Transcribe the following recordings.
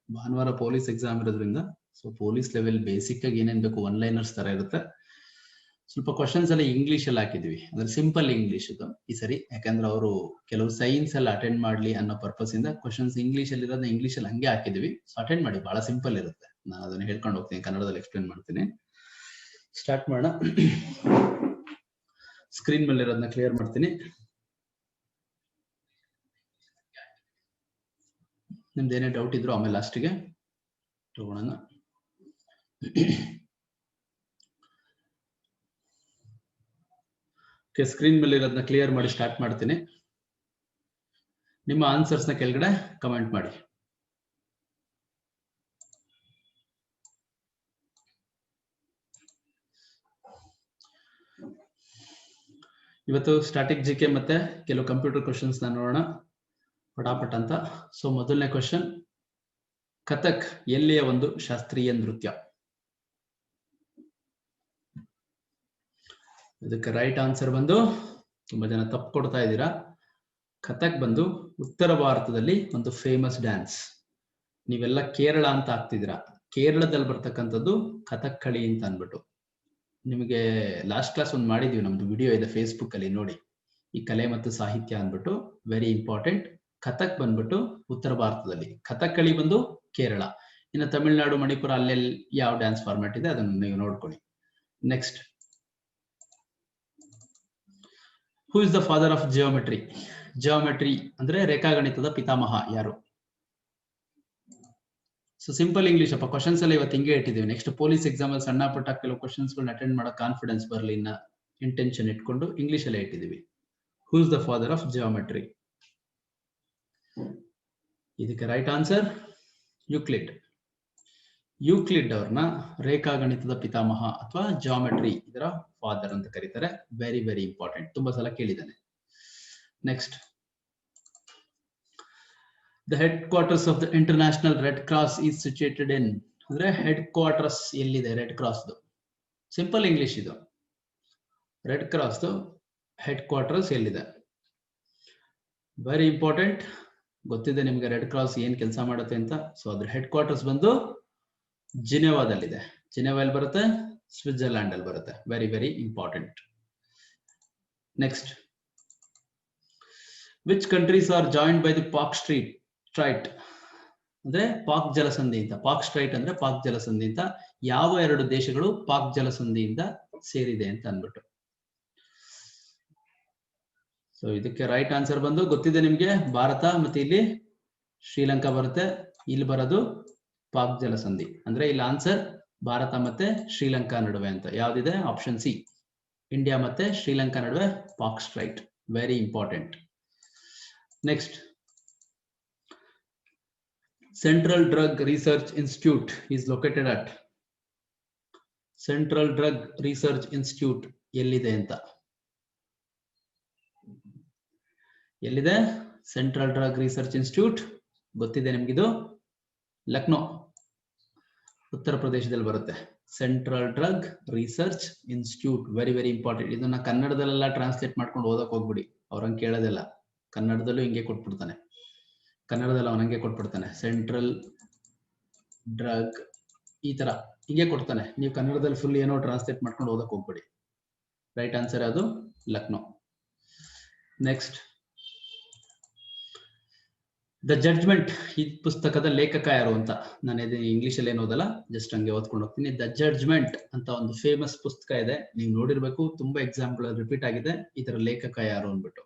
ಭಾನುವಾರ police exam ಇರೋದ್ರಿಂದ so police level basic ಆಗಿ ಏನೇನ್ ಬೇಕು ಒನ್ ಲೈನರ್ಸ್ ತರ ಇರುತ್ತೆ. ಸ್ವಲ್ಪ ಕ್ವಶನ್ಸ್ ಎಲ್ಲ ಇಂಗ್ಲಿಷ್ ಅಲ್ಲಿ ಹಾಕಿದ್ವಿ, ಅಂದ್ರೆ ಸಿಂಪಲ್ ಇಂಗ್ಲಿಷ್ ಇದು ಈ ಸರಿ, ಯಾಕಂದ್ರೆ ಅವರು ಕೆಲವು ಸೈನ್ಸ್ ಎಲ್ಲ ಅಟೆಂಡ್ ಮಾಡ್ಲಿ ಅನ್ನೋ ಪರ್ಪಸ್ ಇಂದ ಕ್ವಶನ್ಸ್ ಇಂಗ್ಲಿಷ್ ಅಲ್ಲಿ ಇರೋದನ್ನ ಇಂಗ್ಲಿಷ್ ಅಲ್ಲಿ ಹಂಗೆ ಹಾಕಿದ್ವಿ. ಸೊ ಅಟೆಂಡ್ ಮಾಡಿ, ಬಹಳ ಸಿಂಪಲ್ ಇರುತ್ತೆ. ನಾನು ಅದನ್ನ ಹೇಳ್ಕೊಂಡು ಹೋಗ್ತೀನಿ, ಕನ್ನಡದಲ್ಲಿ ಎಕ್ಸ್ಪ್ಲೇನ್ ಮಾಡ್ತೀನಿ. ಸ್ಟಾರ್ಟ್ ಮಾಡೋಣ. ಸ್ಕ್ರೀನ್ ಮೇಲೆ ಇರೋದನ್ನ ಕ್ಲಿಯರ್ ಮಾಡ್ತೀನಿ. ನಿಮ್ದು ಏನೇ ಡೌಟ್ ಇದ್ರು ಆಮೇಲೆ ಲಾಸ್ಟಿಗೆ ತಗೊಳ್ಳೋಣ. ಸ್ಕ್ರೀನ್ ಮೇಲೆ ಇರೋದನ್ನ ಕ್ಲಿಯರ್ ಮಾಡಿ ಸ್ಟಾರ್ಟ್ ಮಾಡ್ತೀನಿ. ನಿಮ್ಮ ಆನ್ಸರ್ಸ್ ನ ಕೆಳಗಡೆ ಕಮೆಂಟ್ ಮಾಡಿ. ಇವತ್ತು ಸ್ಟಾಟಿಕ್ ಜಿಕೆ ಮತ್ತೆ ಕೆಲವು ಕಂಪ್ಯೂಟರ್ ಕ್ವಶನ್ಸ್ ನೋಡೋಣ ಪಟಾಪಟ್ ಅಂತ. ಸೊ ಮೊದಲನೇ ಕ್ವಶನ್, ಕಥಕ್ ಎಲ್ಲಿಯ ಒಂದು ಶಾಸ್ತ್ರೀಯ ನೃತ್ಯ? ಇದಕ್ಕೆ ರೈಟ್ ಆನ್ಸರ್ ಬಂದು, ತುಂಬಾ ಜನ ತಪ್ಪು ಕೊಡ್ತಾ ಇದ್ದೀರಾ. ಕಥಕ್ ಬಂದು ಉತ್ತರ ಭಾರತದಲ್ಲಿ ಒಂದು ಫೇಮಸ್ ಡ್ಯಾನ್ಸ್. ನೀವೆಲ್ಲ ಕೇರಳ ಅಂತ ಆಗ್ತಿದ್ದೀರಾ, ಕೇರಳದಲ್ಲಿ ಬರ್ತಕ್ಕಂಥದ್ದು ಕಥಕ್ಕಳಿ ಅಂತ ಅನ್ಬಿಟ್ಟು. ನಿಮಗೆ ಲಾಸ್ಟ್ ಕ್ಲಾಸ್ ಒಂದು ಮಾಡಿದೀವಿ, ನಮ್ದು ವಿಡಿಯೋ ಇದೆ ಫೇಸ್ಬುಕ್ ಅಲ್ಲಿ ನೋಡಿ, ಈ ಕಲೆ ಮತ್ತು ಸಾಹಿತ್ಯ ಅಂದ್ಬಿಟ್ಟು. Very important. ಕಥಕ್ ಬಂದ್ಬಿಟ್ಟು ಉತ್ತರ ಭಾರತದಲ್ಲಿ, ಕಥಕ್ಕಳಿ ಬಂದು ಕೇರಳ. ಇನ್ನು ತಮಿಳುನಾಡು, ಮಣಿಪುರ ಅಲ್ಲೆಲ್ಲಿ ಯಾವ ಡ್ಯಾನ್ಸ್ ಫಾರ್ಮ್ಯಾಟ್ ಇದೆ ಅದನ್ನು ನೀವು ನೋಡ್ಕೊಳ್ಳಿ. Next, who is the father of geometry? Geometry ಅಂದ್ರೆ ರೇಖಾಗಣಿತದ ಪಿತಾಮಹ ಯಾರು? ಸೊ ಸಿಂಪಲ್ ಇಂಗ್ಲಿಷ್ ಅಪ್ಪ, ಕ್ವಶನ್ಸ್ ಎಲ್ಲ ಇವತ್ತು ಹಿಂಗೆ ಇಟ್ಟಿದ್ದೀವಿ. ನೆಕ್ಸ್ಟ್ ಪೊಲೀಸ್ ಎಕ್ಸಾಮ್ ಅಲ್ಲಿ ಸಣ್ಣ ಪುಟ್ಟ ಕೆಲವು ಕ್ವಶನ್ಸ್ ಗಳನ್ನ ಅಟೆಂಡ್ ಮಾಡೋ ಕಾನ್ಫಿಡೆನ್ಸ್ ಬರಲಿ ಇನ್ನ ಇಂಟೆನ್ಷನ್ ಇಟ್ಕೊಂಡು ಇಂಗ್ಲಿಷ್ ಅಲ್ಲೇ ಇಟ್ಟಿದ್ದೀವಿ. Who is the father of geometry? ಇದಕ್ಕೆ ರೈಟ್ ಆನ್ಸರ್ ಯೂಕ್ಲಿಡ್. ಯೂಕ್ಲಿಡ್ ಅವ್ರನ್ನ ರೇಖಾಗಣಿತದ ಪಿತಾಮಹ ಅಥವಾ ಜಿಯೋಮೆಟ್ರಿ ಇದರ ಫಾದರ್ ಅಂತ ಕರೀತಾರೆ. ವೆರಿ ವೆರಿ ಇಂಪಾರ್ಟೆಂಟ್, ತುಂಬಾ ಸಲ ಕೇಳಿದ್ದಾನೆ. Next, the headquarters of the international red cross is situated in? ಅಂದ್ರೆ ಹೆಡ್ ಕ್ವಾರ್ಟರ್ಸ್ ಎಲ್ಲಿದೆ ರೆಡ್ ಕ್ರಾಸ್? ಸಿಂಪಲ್ ಇಂಗ್ಲಿಷ್ ಇದು. ರೆಡ್ ಕ್ರಾಸ್ ಹೆಡ್ ಕ್ವಾರ್ಟರ್ಸ್ ಎಲ್ಲಿದೆ? Very important. ಗೊತ್ತಿದೆ ನಿಮ್ಗೆ ರೆಡ್ ಕ್ರಾಸ್ ಏನ್ ಕೆಲಸ ಮಾಡುತ್ತೆ ಅಂತ. ಸೊ ಅದ್ರ ಹೆಡ್ ಕ್ವಾರ್ಟರ್ಸ್ ಬಂದು ಜಿನೆವಾದಲ್ಲಿದೆ. ಜಿನೆವಾ ಎಲ್ಲಿ ಬರುತ್ತೆ? ಸ್ವಿಟ್ಜರ್ಲ್ಯಾಂಡ್ ಅಲ್ಲಿ ಬರುತ್ತೆ. Very very important. Next, which countries are joined by the Pak straight? ಅಂದ್ರೆ ಪಾಕ್ ಜಲಸಂಧಿ ಅಂತ. ಪಾಕ್ ಸ್ಟ್ರೈಟ್ ಅಂದ್ರೆ ಪಾಕ್ ಜಲಸಂಧಿ ಅಂತ. ಯಾವ ಎರಡು ದೇಶಗಳು ಪಾಕ್ ಜಲಸಂಧಿಯಿಂದ ಸೇರಿದೆ ಅಂತ ಅನ್ಬಿಟ್ಟು. ಸೊ ಇದಕ್ಕೆ ರೈಟ್ ಆನ್ಸರ್ ಬಂದು, ಗೊತ್ತಿದೆ ನಿಮ್ಗೆ, ಭಾರತ ಮತ್ತೆ ಇಲ್ಲಿ ಶ್ರೀಲಂಕಾ ಬರುತ್ತೆ. ಇಲ್ಲಿ ಬರೋದು ಪಾಕ್ ಜಲಸಂಧಿ. ಅಂದ್ರೆ ಇಲ್ಲಿ ಆನ್ಸರ್ ಭಾರತ ಮತ್ತೆ ಶ್ರೀಲಂಕಾ ನಡುವೆ ಅಂತ ಯಾವ್ದಿದೆ? ಆಪ್ಷನ್ ಸಿ, ಇಂಡಿಯಾ ಮತ್ತೆ ಶ್ರೀಲಂಕಾ ನಡುವೆ Pak straight. Very important. Next, Central Drug Research Institute is located at? Central Drug Research Institute ಎಲ್ಲಿದೆ ಅಂತ? ಎಲ್ಲಿದೆ ಸೆಂಟ್ರಲ್ ಡ್ರಗ್ ರಿಸರ್ಚ್ ಇನ್ಸ್ಟಿಟ್ಯೂಟ್? ಗೊತ್ತಿದೆ ನಿಮ್ಗಿದು? ಲಕ್ನೋ, ಉತ್ತರ ಪ್ರದೇಶದಲ್ಲಿ ಬರುತ್ತೆ. Central drug research institute. Very very important. ಇದನ್ನ ಕನ್ನಡದಲ್ಲೆಲ್ಲ ಟ್ರಾನ್ಸ್ಲೇಟ್ ಮಾಡ್ಕೊಂಡು ಓದಕ್ ಹೋಗ್ಬಿಡಿ, ಅವ್ರಂಗೆ ಕೇಳೋದಿಲ್ಲ. ಕನ್ನಡದಲ್ಲೂ ಹಿಂಗೆ ಕೊಟ್ಬಿಡ್ತಾನೆ, ಕನ್ನಡದಲ್ಲಿ ಅವನಂಗೆ ಕೊಟ್ಬಿಡ್ತಾನೆ. ಸೆಂಟ್ರಲ್ ಡ್ರಗ್ ಈ ತರ ಹಿಂಗೆ ಕೊಡ್ತಾನೆ. ನೀವು ಕನ್ನಡದಲ್ಲಿ ಫುಲ್ ಏನೋ ಟ್ರಾನ್ಸ್ಲೇಟ್ ಮಾಡ್ಕೊಂಡು ಓದಕ್ ಹೋಗ್ಬೇಡಿ. ರೈಟ್ ಆನ್ಸರ್ ಅದು ಲಕ್ನೋ. ನೆಕ್ಸ್ಟ್, ದ ಜಡ್ಜ್ಮೆಂಟ್ ಈ ಪುಸ್ತಕದ ಲೇಖಕ ಯಾರು ಅಂತ. ನಾನು ಇದನ್ನ ಇಂಗ್ಲಿಷ್ ಅಲ್ಲಿ ಏನು ಓದಲ್ಲ, ಜಸ್ಟ್ ಹಂಗೆ ಓದ್ಕೊಂಡು ಹೋಗ್ತೀನಿ. ದ ಜಡ್ಜ್ಮೆಂಟ್ ಅಂತ ಒಂದು ಫೇಮಸ್ ಪುಸ್ತಕ ಇದೆ, ನೀವು ನೋಡಿರ್ಬೇಕು, ತುಂಬಾ ಎಕ್ಸಾಂಪಲ್ ರಿಪೀಟ್ ಆಗಿದೆ. ಇದರ ಲೇಖಕ ಯಾರು ಅಂದ್ಬಿಟ್ಟು.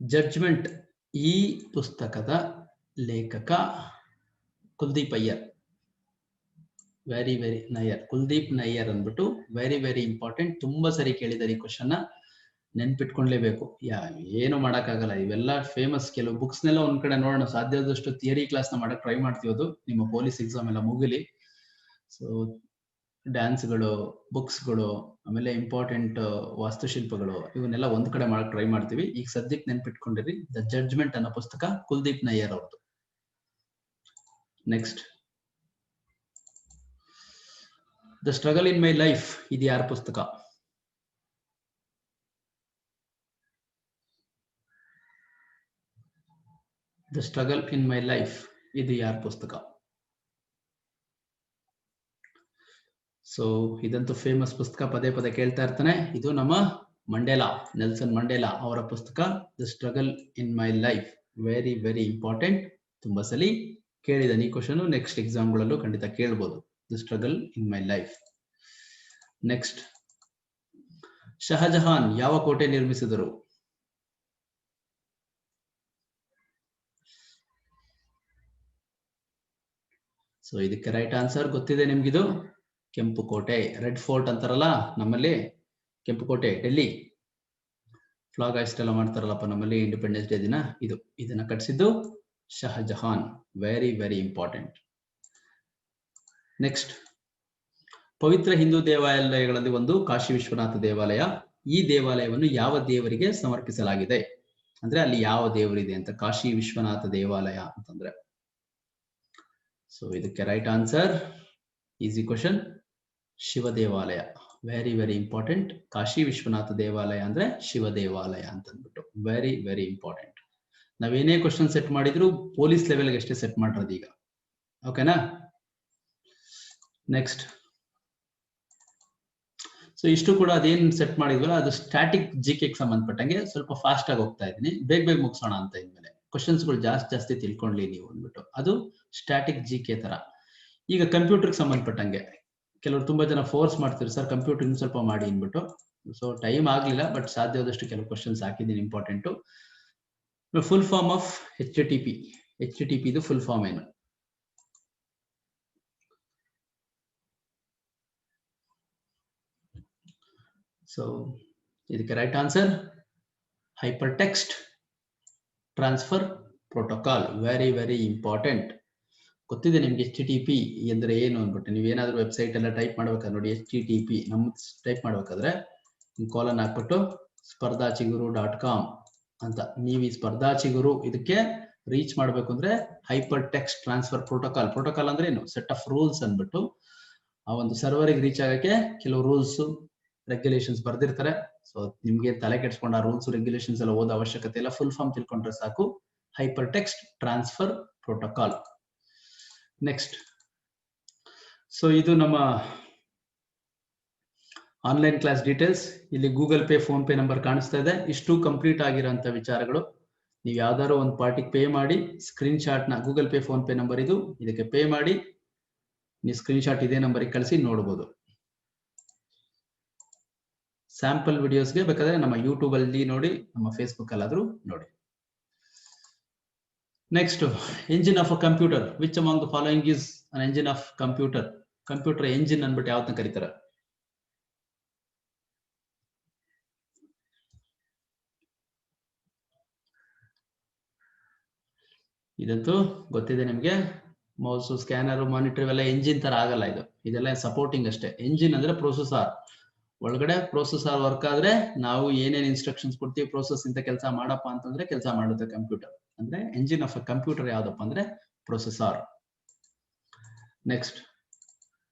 ಜಡ್ಜ್ಮೆಂಟ್ ಈ ಪುಸ್ತಕದ ಲೇಖಕ ಕುಲ್ದೀಪ್ ಅಯ್ಯರ್. ವೆರಿ ವೆರಿ ನಯ್ಯರ್, ಕುಲ್ದೀಪ್ ನಯ್ಯರ್ ಅಂದ್ಬಿಟ್ಟು. Very very important. ತುಂಬಾ ಸರಿ ಕೇಳಿದ್ದಾರೆ ಈ ಕ್ವಶನ್, ನೆನ್ಪಿಟ್ಕೊಂಡ್ಲೇಬೇಕು. ಏನು ಮಾಡಕ್ಕಾಗಲ್ಲ, ಇವೆಲ್ಲ ಫೇಮಸ್. ಕೆಲವು ಬುಕ್ಸ್ ನೆಲ್ಲ ಒಂದ್ ಕಡೆ ನೋಡೋಣ, ಸಾಧ್ಯವಾದಷ್ಟು ಥಿಯರಿ ಕ್ಲಾಸ್ ನ ಮಾಡಕ್ ಟ್ರೈ ಮಾಡ್ತೀವದು ನಿಮ್ಮ ಪೊಲೀಸ್ ಎಕ್ಸಾಮ್ ಎಲ್ಲ ಮುಗಿಲಿ. ಸೊ ಡ್ಯಾನ್ಸ್ಗಳು, ಬುಕ್ಸ್ಗಳು, ಆಮೇಲೆ ಇಂಪಾರ್ಟೆಂಟ್ ವಾಸ್ತುಶಿಲ್ಪಗಳು, ಇವನ್ನೆಲ್ಲ ಒಂದ್ ಕಡೆ ಮಾಡಕ್ ಟ್ರೈ ಮಾಡ್ತೀವಿ. ಈಗ ಸದ್ಯಕ್ಕೆ ನೆನ್ಪಿಟ್ಕೊಂಡಿರಿ, ದ ಜಡ್ಜ್ಮೆಂಟ್ ಅನ್ನೋ ಪುಸ್ತಕ ಕುಲ್ದೀಪ್ ನಯ್ಯರ್ ಅವ್ರದ್ದು. Next, the struggle in my life ಇದು ಯಾರ ಪುಸ್ತಕ? The struggle in my life ಇದು ಯಾರ ಪುಸ್ತಕ? ಸೊ ಇದಂತೂ ಫೇಮಸ್ ಪುಸ್ತಕ, ಪದೇ ಪದೇ ಕೇಳ್ತಾ ಇರ್ತಾನೆ. ಇದು ನಮ್ಮ ಮಂಡೇಲಾ, ನೆಲ್ಸನ್ ಮಂಡೇಲಾ ಅವರ ಪುಸ್ತಕ the struggle in my life. Very very important. ತುಂಬಾ ಸಲಿ ಕೇಳಿದಾನೆ ಈ ಕ್ವಶನ್, ನೆಕ್ಸ್ಟ್ ಎಕ್ಸಾಮ್ಗಳಲ್ಲೂ ಖಂಡಿತ ಕೇಳ್ಬೋದು. The struggle in my life. Next, Shahjahan ಯಾವ ಕೋಟೆ ನಿರ್ಮಿಸಿದರು? ಸೊ ಇದಕ್ಕೆ ರೈಟ್ ಆನ್ಸರ್ ಗೊತ್ತಿದೆ ನಿಮ್ಗಿದು, ಕೆಂಪು ಕೋಟೆ, ರೆಡ್ ಫೋರ್ಟ್ ಅಂತಾರಲ್ಲ ನಮ್ಮಲ್ಲಿ, ಕೆಂಪು ಕೋಟೆ, ಡೆಲ್ಲಿ. ಫ್ಲಾಗ್ ಹಾಯ್ಸ್ಟ್ ಎಲ್ಲ ಮಾಡ್ತಾರಲ್ಲಪ್ಪ ನಮ್ಮಲ್ಲಿ ಇಂಡಿಪೆಂಡೆನ್ಸ್ ಡೇ ದಿನ, ಇದನ್ನ ಕಟ್ಟಿಸಿದ್ದು Shahjahan. Very very important. Next, ಪವಿತ್ರ ಹಿಂದೂ ದೇವಾಲಯಗಳಲ್ಲಿ ಒಂದು ಕಾಶಿ ವಿಶ್ವನಾಥ ದೇವಾಲಯ. ಈ ದೇವಾಲಯವನ್ನು ಯಾವ ದೇವರಿಗೆ ಸಮರ್ಪಿಸಲಾಗಿದೆ? ಅಂದ್ರೆ ಅಲ್ಲಿ ಯಾವ ದೇವರಿದೆ ಅಂತ, ಕಾಶಿ ವಿಶ್ವನಾಥ ದೇವಾಲಯ ಅಂತಂದ್ರೆ. ಸೊ ಇದಕ್ಕೆ right answer, easy question, Shiva ದೇವಾಲಯ. Very very important. Kashi Vishwanath ದೇವಾಲಯ ಅಂದ್ರೆ ಶಿವ ದೇವಾಲಯ ಅಂತ ಅಂದ್ಬಿಟ್ಟು. Very very important. ನಾವೇನೇ ಕ್ವಶನ್ ಸೆಟ್ ಮಾಡಿದ್ರು ಪೊಲೀಸ್ ಲೆವೆಲ್ಗೆ ಅಷ್ಟೇ ಸೆಟ್ ಮಾಡಿರೋದು ಈಗ. ಓಕೆನಾ? ನೆಕ್ಸ್ಟ್, ಸೊ ಇಷ್ಟು ಕೂಡ ಅದೇನ್ ಸೆಟ್ ಮಾಡಿದ್ವಲ್ಲ ಅದು ಸ್ಟ್ಯಾಟಿಕ್ ಜಿಕೆ ಸಂಬಂಧಪಟ್ಟಂಗೆ ಸ್ವಲ್ಪ ಫಾಸ್ಟ್ ಆಗಿ ಹೋಗ್ತಾ ಇದ್ದೀನಿ, ಬೇಗ ಬೇಗ ಮುಗಿಸೋಣ ಅಂತ. ಇದ್ಮೇಲೆ ಕ್ವಶನ್ಸ್ಗಳು ಜಾಸ್ತಿ ತಿಳ್ಕೊಳ್ಳಿ ನೀವು ಅಂದ್ಬಿಟ್ಟು, ಅದು ಸ್ಟ್ಯಾಟಿಕ್ ಜಿಕೆ ತರ. ಈಗ ಕಂಪ್ಯೂಟರ್ಗೆ ಸಂಬಂಧಪಟ್ಟಂಗೆ ಕೆಲವರು ತುಂಬಾ ಜನ ಫೋರ್ಸ್ ಮಾಡ್ತಿದ್ರು, ಸರ್ ಕಂಪ್ಯೂಟರ್ ಇನ್ನು ಸ್ವಲ್ಪ ಮಾಡಿ ಅಂದ್ಬಿಟ್ಟು. ಸೊ ಟೈಮ್ ಆಗ್ಲಿಲ್ಲ, ಬಟ್ ಸಾಧ್ಯವಾದಷ್ಟು ಕೆಲವು ಕ್ವಶನ್ಸ್ ಹಾಕಿದ್ದೀನಿ important. Full form of HTTP. HTTP ಇದು ಫುಲ್ ಫಾರ್ಮ್ ಏನು? ಸೊ ಇದಕ್ಕೆ right answer hyper text transfer protocol. Very very important. ಗೊತ್ತಿದೆ ನಿಮ್ಗೆ HTTP ಅಂದ್ರೆ ಏನು ಅಂದ್ಬಿಟ್ಟು. ನೀವೇನಾದ್ರೂ ವೆಬ್ಸೈಟ್ ಎಲ್ಲ ಟೈಪ್ ಮಾಡ್ಬೇಕಾದ್ರೆ ನೋಡಿ, HTTP ನಮ್ ಟೈಪ್ ಮಾಡ್ಬೇಕಾದ್ರೆ ಕಾಲನ್ ಹಾಕ್ಬಿಟ್ಟು spardhachigoru.com ಅಂತ, ನೀವು ಈ ಸ್ಪರ್ಧಾಚಿಗುರು ಇದಕ್ಕೆ ರೀಚ್ ಮಾಡ್ಬೇಕು ಅಂದ್ರೆ hyper text transfer protocol. Protocol ಅಂದ್ರೆ ಏನು? ಸೆಟ್ ಆಫ್ ರೂಲ್ಸ್ ಅಂದ್ಬಿಟ್ಟು. ಆ ಒಂದು ಸರ್ವರ್ಗೆ ರೀಚ್ ಆಗಕ್ಕೆ ಕೆಲವು ರೂಲ್ಸ್ ರೆಗ್ಯುಲೇಷನ್ಸ್ ಬರ್ದಿರ್ತಾರೆ. ಸೊ ನಿಮ್ಗೆ ತಲೆ ಕೆಡ್ಸ್ಕೊಂಡು ಆ ರೂಲ್ಸ್ ರೆಗ್ಯುಲೇಷನ್ಸ್ ಎಲ್ಲ ಓದೋ ಅವಶ್ಯಕತೆ ಇಲ್ಲ, ಫುಲ್ ಫಾರ್ಮ್ ತಿಳ್ಕೊಂಡ್ರೆ ಸಾಕು. Hyper text transfer protocol. Next, so ಇದು ನಮ್ಮ ಆನ್ಲೈನ್ ಕ್ಲಾಸ್ ಡೀಟೇಲ್ಸ್. ಇಲ್ಲಿ Google Pay, PhonePe number ಕಾಣಿಸ್ತಾ ಇದೆ. ಇಷ್ಟು ಕಂಪ್ಲೀಟ್ ಆಗಿರೋಂಥ ವಿಚಾರಗಳು. ನೀವು ಯಾವ್ದಾದ್ರು ಒಂದು ಪಾರ್ಟಿಗೆ ಪೇ ಮಾಡಿ ಸ್ಕ್ರೀನ್ ಶಾಟ್ ನ, Google Pay, PhonePe number ಇದು, ಇದಕ್ಕೆ ಪೇ ಮಾಡಿ ನೀವು ಸ್ಕ್ರೀನ್ ಶಾಟ್ ಇದೇ ನಂಬರ್ಗೆ ಕಳಿಸಿ ನೋಡ್ಬೋದು. ಸ್ಯಾಂಪಲ್ ವಿಡಿಯೋಸ್ಗೆ ಬೇಕಾದ್ರೆ ನಮ್ಮ ಯೂಟ್ಯೂಬ್ ಅಲ್ಲಿ ನೋಡಿ, ನಮ್ಮ ಫೇಸ್ಬುಕ್ ಅಲ್ಲಾದ್ರೂ ನೋಡಿ. Next, engine of a computer. Which among the following is an engine of computer? Computer engine ಅನ್ಬಿಟ್ಟು ಯಾವತ್ತನ್ನ ಕರೀತಾರೆ? ಇದಂತೂ ಗೊತ್ತಿದೆ ನಿಮ್ಗೆ. ಮೌಸ್, ಸ್ಕ್ಯಾನರ್, ಮಾನಿಟರ್ ಇವೆಲ್ಲ ಎಂಜಿನ್ ತರ ಆಗಲ್ಲ. ಇದೆಲ್ಲ ಸಪೋರ್ಟಿಂಗ್ ಅಷ್ಟೇ. ಎಂಜಿನ್ ಅಂದ್ರೆ ಪ್ರೊಸೆಸರ್. ಒಳಗಡೆ ಪ್ರೊಸೆಸರ್ ವರ್ಕ್ ಆದ್ರೆ ನಾವು ಏನೇನ್ ಇನ್ಸ್ಟ್ರಕ್ಷನ್ಸ್ ಕೊಡ್ತೀವಿ, ಪ್ರೊಸೆಸ್ ಇಂತ ಕೆಲಸ ಮಾಡಪ್ಪ ಅಂತಂದ್ರೆ ಕೆಲಸ ಮಾಡುತ್ತೆ ಕಂಪ್ಯೂಟರ್. ಅಂದ್ರೆ ಎಂಜಿನ್ ಆಫ್ ಅ ಕಂಪ್ಯೂಟರ್ ಯಾವ್ದಪ್ಪ ಅಂದ್ರೆ processor. Next,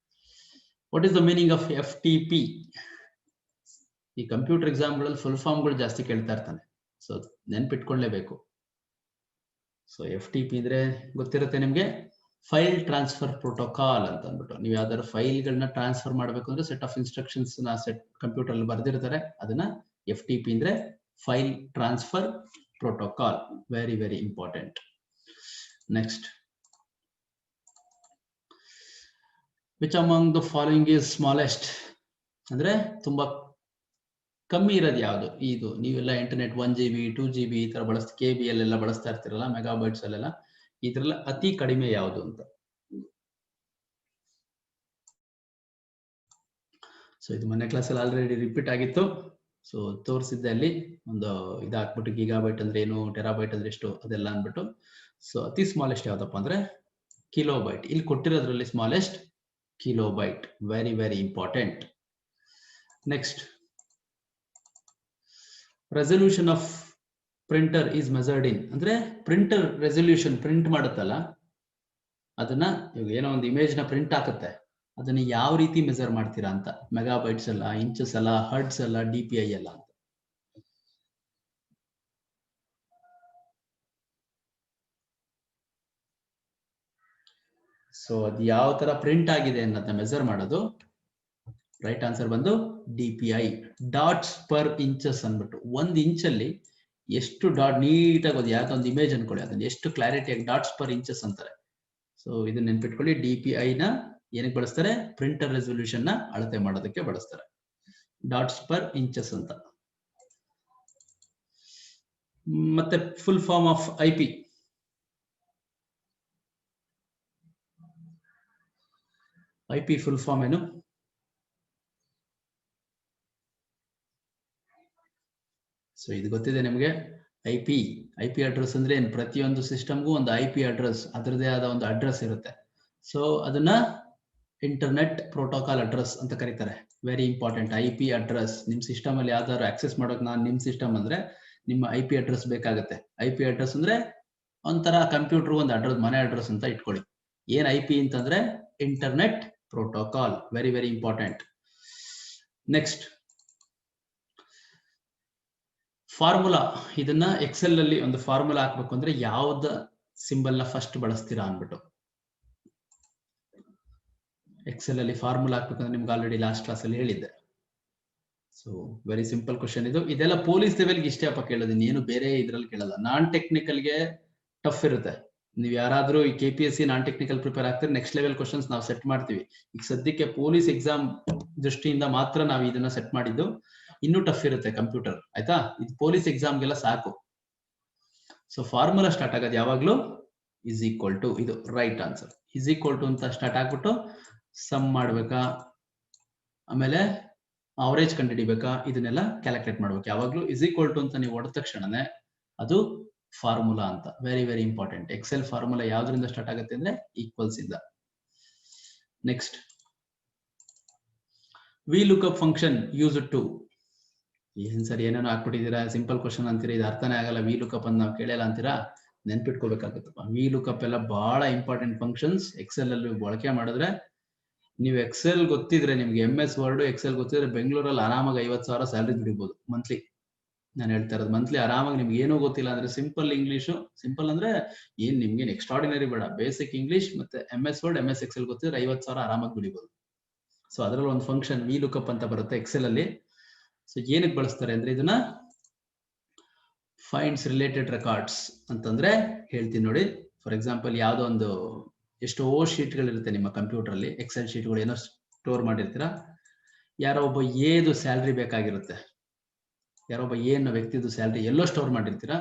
what is the meaning of FTP? ಈ ಕಂಪ್ಯೂಟರ್ ಎಕ್ಸಾಮ್ಗಳಲ್ಲಿ ಫುಲ್ ಫಾರ್ಮ್ಗಳು ಜಾಸ್ತಿ ಕೇಳ್ತಾ ಇರ್ತಾನೆ, ಸೊ ನೆನ್ಪಿಟ್ಕೊಳ್ಳೇಬೇಕು. ಸೊ FTP ಅಂದ್ರೆ ಗೊತ್ತಿರುತ್ತೆ ನಿಮ್ಗೆ, ಫೈಲ್ ಟ್ರಾನ್ಸ್ಫರ್ ಪ್ರೋಟೋಕಾಲ್ ಅಂತ ಅಂದ್ಬಿಟ್ಟು. ನೀವು ಯಾವ್ದಾದ್ರು ಫೈಲ್ಗಳನ್ನ ಟ್ರಾನ್ಸ್ಫರ್ ಮಾಡಬೇಕು ಅಂದ್ರೆ ಸೆಟ್ ಆಫ್ ಇನ್ಸ್ಟ್ರಕ್ಷನ್ಸ್ ನ ಕಂಪ್ಯೂಟರ್ ಅಲ್ಲಿ ಬರ್ದಿರ್ತಾರೆ, ಅದನ್ನ FTP ಅಂದ್ರೆ file transfer protocol. Very very important. Next, which among the following is smallest? ಅಂದ್ರೆ ತುಂಬಾ ಕಮ್ಮಿ ಇರೋದು ಯಾವುದು? ಇದು ನೀವೆಲ್ಲ ಇಂಟರ್ನೆಟ್ 1 GB 2 GB ಈ ತರ KB ಅಲ್ಲೆಲ್ಲ ಬಳಸ್ತಾ ಇರ್ತೀರಲ್ಲ, ಮೆಗಾಬೈಟ್ಸ್ ಅಲ್ಲೆಲ್ಲ, ಇದ್ರಲ್ಲ ಅತಿ ಕಡಿಮೆ ಯಾವುದು ಅಂತ. ಸೊ ಇದು ಮೊನ್ನೆ ಕ್ಲಾಸಲ್ಲಿ ಆಲ್ರೆಡಿ ರಿಪೀಟ್ ಆಗಿತ್ತು. ಸೊ ತೋರಿಸಿದ್ದೆ ಅಲ್ಲಿ ಒಂದು ಇದಾಕ್ಬಿಟ್ಟು, ಗಿಗಾಬೈಟ್ ಅಂದ್ರೆ ಏನು, ಟೆರಾಬೈಟ್ ಅಂದ್ರೆ ಎಷ್ಟು, ಅದೆಲ್ಲ ಅಂದ್ಬಿಟ್ಟು. ಸೊ ಅತಿ ಸ್ಮಾಲೆಸ್ಟ್ ಯಾವ್ದಪ್ಪ ಅಂದ್ರೆ ಕಿಲೋಬೈಟ್. ಇಲ್ಲಿ ಕೊಟ್ಟಿರೋದ್ರಲ್ಲಿ smallest kilobyte. Very very important. Next, resolution of printer is measured in. ಅಂದ್ರೆ ಪ್ರಿಂಟರ್ ರೆಸಲ್ಯೂಷನ್, ಪ್ರಿಂಟ್ ಮಾಡುತ್ತಲ್ಲ ಅದನ್ನ, ಏನೋ ಒಂದು ಇಮೇಜ್ ನ ಪ್ರಿಂಟ್ ಹಾಕುತ್ತೆ, ಅದನ್ನ ಯಾವ ರೀತಿ ಮೆಸರ್ ಮಾಡ್ತೀರಾ ಅಂತ. ಮೆಗಾಬೈಟ್ಸ್ ಅಲ್ಲ, ಇಂಚಸ್ ಅಲ್ಲ, ಹರ್ಟ್ಸ್ ಅಲ್ಲ, DPI ಅಲ್ಲ ಅಂತ. ಸೊ ಅದು ಯಾವ ತರ ಪ್ರಿಂಟ್ ಆಗಿದೆ ಅನ್ನೋದನ್ನ ಮೆಜರ್ ಮಾಡೋದು. ರೈಟ್ ಆನ್ಸರ್ ಬಂದು DPI, ಡಾಟ್ಸ್ ಪರ್ ಇಂಚಸ್ ಅಂದ್ಬಿಟ್ಟು. 1 ಇಂಚಲ್ಲಿ ಎಷ್ಟು ಡಾಟ್ ನೀಟಾಗಿ ಓದಿ, ಯಾವ್ದೋ ಒಂದು ಇಮೇಜ್ ಅನ್ಕೊಳ್ಳಿ, ಅದನ್ನ ಎಷ್ಟು ಕ್ಲಾರಿಟಿಯಾಗಿ ಡಾಟ್ಸ್ ಪರ್ ಇಂಚಸ್ ಅಂತಾರೆ. ಸೊ ಇದನ್ನ ನೆನ್ಪಿಟ್ಕೊಳ್ಳಿ. DPI ನ ಏನಕ್ಕೆ ಬಳಸ್ತಾರೆ? ಪ್ರಿಂಟರ್ ರೆಸಲ್ಯೂಷನ್ ನ ಅಳತೆ ಮಾಡೋದಕ್ಕೆ ಬಳಸ್ತಾರೆ. ಡಾಟ್ಸ್ ಪರ್ ಇಂಚಸ್ ಅಂತ. ಮತ್ತೆ full form of IP. IP full form ಏನು? ಸೊ ಇದು ಗೊತ್ತಿದೆ ನಿಮಗೆ. IP ಅಡ್ರೆಸ್ ಅಂದ್ರೆ ಏನು? ಪ್ರತಿಯೊಂದು ಸಿಸ್ಟಮ್ಗೂ ಒಂದು IP ಅಡ್ರೆಸ್, ಅದರದೇ ಆದ ಒಂದು ಅಡ್ರೆಸ್ ಇರುತ್ತೆ. ಸೊ ಅದನ್ನ ಇಂಟರ್ನೆಟ್ ಪ್ರೋಟೋಕಾಲ್ ಅಡ್ರೆಸ್ ಅಂತ ಕರೀತಾರೆ. Very important. IP ಅಡ್ರೆಸ್ ನಿಮ್ ಸಿಸ್ಟಮ್ ಅಲ್ಲಿ ಯಾವ್ದಾದ್ರು ಆಕ್ಸೆಸ್ ಮಾಡೋಕೆ ನಾನು ನಿಮ್ ಸಿಸ್ಟಮ್ ಅಂದ್ರೆ ನಿಮ್ಮ IP ಅಡ್ರೆಸ್ ಬೇಕಾಗುತ್ತೆ. IP ಅಡ್ರೆಸ್ ಅಂದ್ರೆ ಒಂಥರ ಕಂಪ್ಯೂಟರ್ ಒಂದು ಅಡ್ರೆಸ್, ಮನೆ ಅಡ್ರೆಸ್ ಅಂತ ಇಟ್ಕೊಳ್ಳಿ. ಏನ್ IP ಅಂತಂದ್ರೆ internet protocol. Very very important. Next formula. ಇದನ್ನ ಎಕ್ಸೆಲ್ ಅಲ್ಲಿ ಒಂದು ಫಾರ್ಮುಲಾ ಹಾಕ್ಬೇಕು ಅಂದ್ರೆ ಯಾವ್ದ ಸಿಂಬಲ್ ನ ಫಸ್ಟ್ ಬಳಸ್ತೀರಾ ಅನ್ಬಿಟ್ಟು. ಎಕ್ಸೆಲ್ ಅಲ್ಲಿ ಫಾರ್ಮುಲಾ ಹಾಕ್ಬೇಕಂದ್ರೆ ನಿಮ್ಗೆ ಆಲ್ರೆಡಿ ಲಾಸ್ಟ್ ಕ್ಲಾಸ್ ಅಲ್ಲಿ ಹೇಳಿದ್ದೆ. ಸೊ ವೆರಿ ಸಿಂಪಲ್ ಕ್ವಶನ್ ಇದು. ಇದೆಲ್ಲ ಪೊಲೀಸ್ ಲೆವೆಲ್ಗೆ ಇಷ್ಟೇ ಅಪ್ಪ ಕೇಳೋದು, ಏನು ಬೇರೆ ಇದ್ರಲ್ಲಿ ಕೇಳಲ್ಲ. ನಾನ್ ಟೆಕ್ನಿಕಲ್ಗೆ ಟಫ್ ಇರುತ್ತೆ. ನೀವು ಯಾರಾದ್ರೂ ಈ KPSC ನಾನ್ ಟೆಕ್ನಿಕಲ್ ಪ್ರಿಪೇರ್ ಆಗ್ತಾರೆ, ನೆಕ್ಸ್ಟ್ ಲೆವೆಲ್ ಕ್ವಶನ್ಸ್ ನಾವು ಸೆಟ್ ಮಾಡ್ತೀವಿ. ಈಗ ಸದ್ಯಕ್ಕೆ ಪೊಲೀಸ್ ಎಕ್ಸಾಮ್ ದೃಷ್ಟಿಯಿಂದ ಮಾತ್ರ ನಾವು ಇದನ್ನ ಸೆಟ್ ಮಾಡಿದ್ದು. ಇನ್ನೂ ಟಫ್ ಇರುತ್ತೆ ಕಂಪ್ಯೂಟರ್, ಆಯ್ತಾ? ಇದು ಪೊಲೀಸ್ ಎಕ್ಸಾಮ್ಗೆಲ್ಲ ಸಾಕು. ಸೊ ಫಾರ್ಮುಲಾ ಸ್ಟಾರ್ಟ್ ಆಗೋದು ಯಾವಾಗ್ಲೂ ಇಸ್ ಈಕ್ವಲ್ ಟು, ಇದು right answer. Is equal to ಅಂತ ಸ್ಟಾರ್ಟ್ ಆಗ್ಬಿಟ್ಟು ಸಮ್ ಮಾಡ್ಬೇಕಾ, ಆಮೇಲೆ ಅವರೇಜ್ ಕಂಡುಹಿಡಿಬೇಕಾ, ಇದನ್ನೆಲ್ಲ ಕ್ಯಾಲ್ಕುಲೇಟ್ ಮಾಡ್ಬೇಕು. ಯಾವಾಗ್ಲೂ ಇಸ್ ಈಕ್ವಲ್ ಟು ಅಂತ ನೀವು ಹೊಡೆದ ತಕ್ಷಣನೇ ಅದು ಫಾರ್ಮುಲಾ ಅಂತ. Very very important. Excel formula ಯಾವ್ದ್ರಿಂದ ಸ್ಟಾರ್ಟ್ ಆಗುತ್ತೆ ಅಂದ್ರೆ ಈಕ್ವಲ್ಸ್ ಇಂದ. Next VLOOKUP function use to. ಏನ್ ಸರ್ ಏನೇನೋ ಹಾಕ್ಬಿಟ್ಟಿದ್ದೀರಾ, ಸಿಂಪಲ್ ಕ್ವಶನ್ ಅಂತೀರಾ, ಇದು ಅರ್ಥನೇ ಆಗಲ್ಲ. VLOOKUP ಅಂತ ನಾವು ಕೇಳಲ್ಲ ಅಂತೀರಾ, ನೆನ್ಪಿಟ್ಕೋಬೇಕಾಗುತ್ತಪ್ಪ. VLOOKUP ಎಲ್ಲ ಬಹಳ ಇಂಪಾರ್ಟೆಂಟ್ ಫಂಕ್ಷನ್ಸ್. ಎಕ್ಸೆಲ್ ಅಲ್ಲಿ ಬಳಕೆ ಮಾಡಿದ್ರೆ, ನೀವು ಎಕ್ಸೆಲ್ ಗೊತ್ತಿದ್ರೆ, ನಿಮ್ಗೆ MS ವರ್ಡ್ ಎಕ್ಸೆಲ್ ಗೊತ್ತಿದ್ರೆ ಬೆಂಗಳೂರಲ್ಲಿ ಆರಾಮಾಗಿ 50,000 ಸ್ಯಾಲರಿ ದುಡಿಬಹುದು ಮಂತ್ಲಿ. ನಾನು ಹೇಳ್ತಾ ಇರೋದು ಮಂತ್ಲಿ ಆರಾಮಾಗಿ. ನಿಮ್ಗೆ ಏನೂ ಗೊತ್ತಿಲ್ಲ ಅಂದ್ರೆ ಸಿಂಪಲ್ ಇಂಗ್ಲಿಷು, ಸಿಂಪಲ್ ಅಂದ್ರೆ ಏನ್ ನಿಮ್ಗೆ ಎಕ್ಸ್ಟ್ರಾರ್ಡಿನರಿ ಬೇಡ, ಬೇಸಿಕ್ ಇಂಗ್ಲಿಷ್ ಮತ್ತೆ MS ವರ್ಡ್ MS ಎಕ್ಸೆಲ್ ಗೊತ್ತಿದ್ರೆ 50,000 ಆರಾಮಾಗಿ ದುಡಿಬಹುದು. ಸೊ ಅದರಲ್ಲಿ ಒಂದು ಫಂಕ್ಷನ್ VLOOKUP ಅಂತ ಬರುತ್ತೆ ಎಕ್ಸೆಲ್ ಅಲ್ಲಿ. ಸೊ ಏನಕ್ಕೆ ಬಳಸ್ತಾರೆ ಅಂದ್ರೆ ಇದನ್ನ ಫೈಂಡ್ಸ್ ರಿಲೇಟೆಡ್ ರೆಕಾರ್ಡ್ಸ್ ಅಂತಂದ್ರೆ ಹೇಳ್ತೀನಿ ನೋಡಿ. ಫಾರ್ ಎಕ್ಸಾಂಪಲ್ ಯಾವ್ದೋ ಒಂದು ಎಷ್ಟೋ ಶೀಟ್ಗಳಿರುತ್ತೆ ನಿಮ್ಮ ಕಂಪ್ಯೂಟರ್ ಅಲ್ಲಿ, ಎಕ್ಸೆಲ್ ಶೀಟ್ಗಳು ಏನೋ ಸ್ಟೋರ್ ಮಾಡಿರ್ತೀರಾ. ಯಾರೋ ಒಬ್ಬ ಏದು ಸ್ಯಾಲ್ರಿ ಬೇಕಾಗಿರುತ್ತೆ, ಯಾರೋ ಒಬ್ಬ ಏನ ವ್ಯಕ್ತಿದು ಸ್ಯಾಲ್ರಿ ಎಲ್ಲೋ ಸ್ಟೋರ್ ಮಾಡಿರ್ತೀರಾ,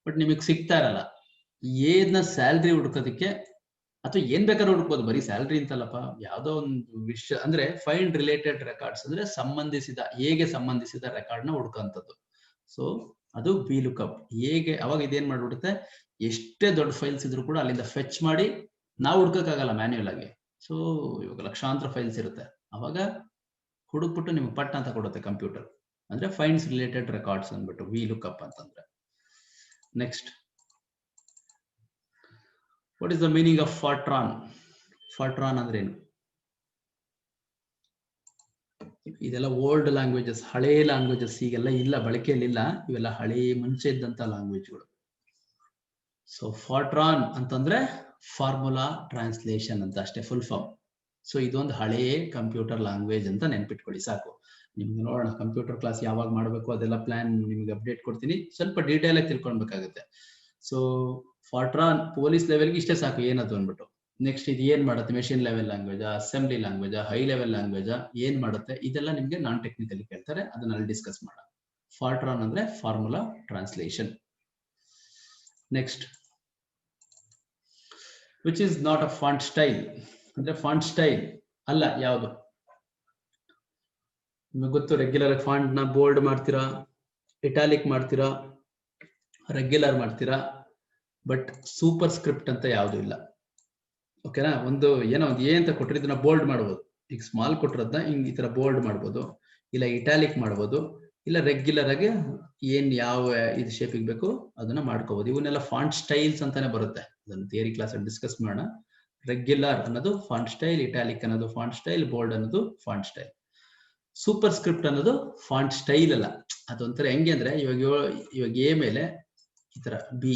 ಬಟ್ ನಿಮಗೆ ಸಿಗ್ತಾ ಇರಲ್ಲ. ಏನ ಸ್ಯಾಲ್ರಿ ಹುಡ್ಕೋದಕ್ಕೆ, ಅಥವಾ ಏನ್ ಬೇಕಾದ್ರೂ ಹುಡುಕ್ಬೋದು, ಬರೀ ಸ್ಯಾಲ್ರಿ ಅಂತಲ್ಲಪ್ಪ, ಯಾವ್ದೋ ಒಂದು ವಿಷಯ ಅಂದ್ರೆ ಫೈಂಡ್ ರಿಲೇಟೆಡ್ ರೆಕಾರ್ಡ್ಸ್ ಅಂದ್ರೆ ಸಂಬಂಧಿಸಿದ, ಹೇಗೆ ಸಂಬಂಧಿಸಿದ ರೆಕಾರ್ಡ್ ನ ಹುಡುಕುವಂಥದ್ದು. ಸೊ ಅದು VLOOKUP. ಹೇಗೆ ಅವಾಗ ಇದೇನ್ ಮಾಡ್ಬಿಡುತ್ತೆ, ಎಷ್ಟೇ ದೊಡ್ಡ ಫೈಲ್ಸ್ ಇದ್ರು ಕೂಡ ಅಲ್ಲಿಂದ ಫೆಚ್ ಮಾಡಿ ನಾವು ಹುಡ್ಕಕ್ಕಾಗಲ್ಲ ಮ್ಯಾನ್ಯುಯಲ್ ಆಗಿ. ಸೊ ಇವಾಗ ಲಕ್ಷಾಂತರ ಫೈಲ್ಸ್ ಇರುತ್ತೆ, ಅವಾಗ ಹುಡುಕ್ಬಿಟ್ಟು ನಿಮ್ಗೆ ಪಟ್ ಅಂತ ಕೊಡುತ್ತೆ ಕಂಪ್ಯೂಟರ್. ಅಂದ್ರೆ ಫೈಂಡ್ಸ್ ರಿಲೇಟೆಡ್ ರೆಕಾರ್ಡ್ಸ್ ಅಂದ್ಬಿಟ್ಟು VLOOKUP ಅಂತಂದ್ರೆ. Next, what is the meaning of Fortran? Fortran ಅಂದ್ರೆ ಏನು? ಇದೆಲ್ಲ ಓಲ್ಡ್ ಲ್ಯಾಂಗ್ವೇಜಸ್, ಹಳೇ ಲ್ಯಾಂಗ್ವೇಜಸ್, ಈಗೆಲ್ಲ ಇಲ್ಲ, ಬಳಕೆಯಲ್ಲಿ ಇಲ್ಲ. ಇವೆಲ್ಲ ಹಳೇ ಮುಂಚೆ ಇದ್ದಂತ ಲ್ಯಾಂಗ್ವೇಜ್ಗಳು. ಸೊ ಫಾರ್ಟ್ರಾನ್ ಅಂತಂದ್ರೆ ಫಾರ್ಮುಲಾ ಟ್ರಾನ್ಸ್ಲೇಷನ್ ಅಂತ ಅಷ್ಟೇ, ಫುಲ್ ಫಾರ್ಮ್. ಸೊ ಇದೊಂದು ಹಳೇ ಕಂಪ್ಯೂಟರ್ ಲ್ಯಾಂಗ್ವೇಜ್ ಅಂತ ನೆನ್ಪಿಟ್ಕೊಳ್ಳಿ ಸಾಕು. ನಿಮ್ಗೆ ನೋಡೋಣ ಕಂಪ್ಯೂಟರ್ ಕ್ಲಾಸ್ ಯಾವಾಗ ಮಾಡಬೇಕು ಅದೆಲ್ಲ ಪ್ಲಾನ್ ನಿಮ್ಗೆ ಅಪ್ಡೇಟ್ ಕೊಡ್ತೀನಿ, ಸ್ವಲ್ಪ ಡೀಟೇಲ್ ಆಗಿ ತಿಳ್ಕೊಳ್ಬೇಕಾಗುತ್ತೆ. ಸೊ ಫಾರ್ಟ್ರಾನ್ ಪೊಲೀಸ್ ಲೆವೆಲ್ಗೆ ಇಷ್ಟೇ ಸಾಕು ಏನದು ಅಂದ್ಬಿಟ್ಟು. ನೆಕ್ಸ್ಟ್ ಇದು ಏನ್ ಮಾಡುತ್ತೆ, machine level language, assembly language, high level language, ಏನ್ ಮಾಡುತ್ತೆ, ಇದೆಲ್ಲ ನಿಮ್ಗೆ ನಾನ್ ಟೆಕ್ನಿಕಲಿ ಕೇಳ್ತಾರೆ, ಅದನ್ನಲ್ಲಿ ಡಿಸ್ಕಸ್ ಮಾಡೋಣ. ಫಾರ್ಟ್ರಾನ್ ಅಂದ್ರೆ formula translation. Next, which is not a font style ಅಂದ್ರೆ ಫಾಂಟ್ ಸ್ಟೈಲ್ ಅಲ್ಲ ಯಾವುದು? ನಿಮಗೆ ಗೊತ್ತು, ರೆಗ್ಯುಲರ್ ಫಾಂಟ್ ನ ಬೋಲ್ಡ್ ಮಾಡ್ತೀರಾ, ಇಟಾಲಿಕ್ ಮಾಡ್ತೀರಾ, ರೆಗ್ಯುಲರ್ ಮಾಡ್ತೀರಾ, ಬಟ್ ಸೂಪರ್ ಸ್ಕ್ರಿಪ್ಟ್ ಅಂತ ಯಾವುದು ಇಲ್ಲ. ಓಕೆನಾ? ಒಂದು ಏನೋ ಒಂದು ಅಂತ ಕೊಟ್ಟಿರೋದನ್ನ ಬೋಲ್ಡ್ ಮಾಡ್ಬೋದು. ಈಗ ಸ್ಮಾಲ್ ಕೊಟ್ಟಿರೋದನ್ನ ಹಿಂಗ್ ಈ ತರ ಬೋಲ್ಡ್ ಮಾಡ್ಬೋದು, ಇಲ್ಲ ಇಟಾಲಿಕ್ ಮಾಡ್ಬೋದು, ಇಲ್ಲ ರೆಗ್ಯುಲರ್ ಆಗಿ ಏನ್ ಯಾವ ಇದು ಶೇಪಿಗೆ ಬೇಕು ಅದನ್ನ ಮಾಡ್ಕೋಬಹುದು. ಇವನ್ನೆಲ್ಲ ಫಾಂಟ್ ಸ್ಟೈಲ್ಸ್ ಅಂತಾನೆ ಬರುತ್ತೆ, ಅದನ್ನ ಥಿಯರಿ ಕ್ಲಾಸ್ ಅಲ್ಲಿ ಡಿಸ್ಕಸ್ ಮಾಡೋಣ. ರೆಗ್ಯುಲರ್ ಅನ್ನೋದು ಫಾಂಟ್ ಸ್ಟೈಲ್, ಇಟಾಲಿಕ್ ಅನ್ನೋದು ಫಾಂಟ್ ಸ್ಟೈಲ್, ಬೋಲ್ಡ್ ಅನ್ನೋದು ಫಾಂಟ್ ಸ್ಟೈಲ್. ಸೂಪರ್ ಸ್ಕ್ರಿಪ್ಟ್ ಅನ್ನೋದು ಫಾಂಟ್ ಸ್ಟೈಲ್ ಅಲ್ಲ. ಅದೊಂಥರ ಹೆಂಗೆ ಅಂದ್ರೆ ಇವಾಗ ಎ ಮೇಲೆ ಈ ತರ B,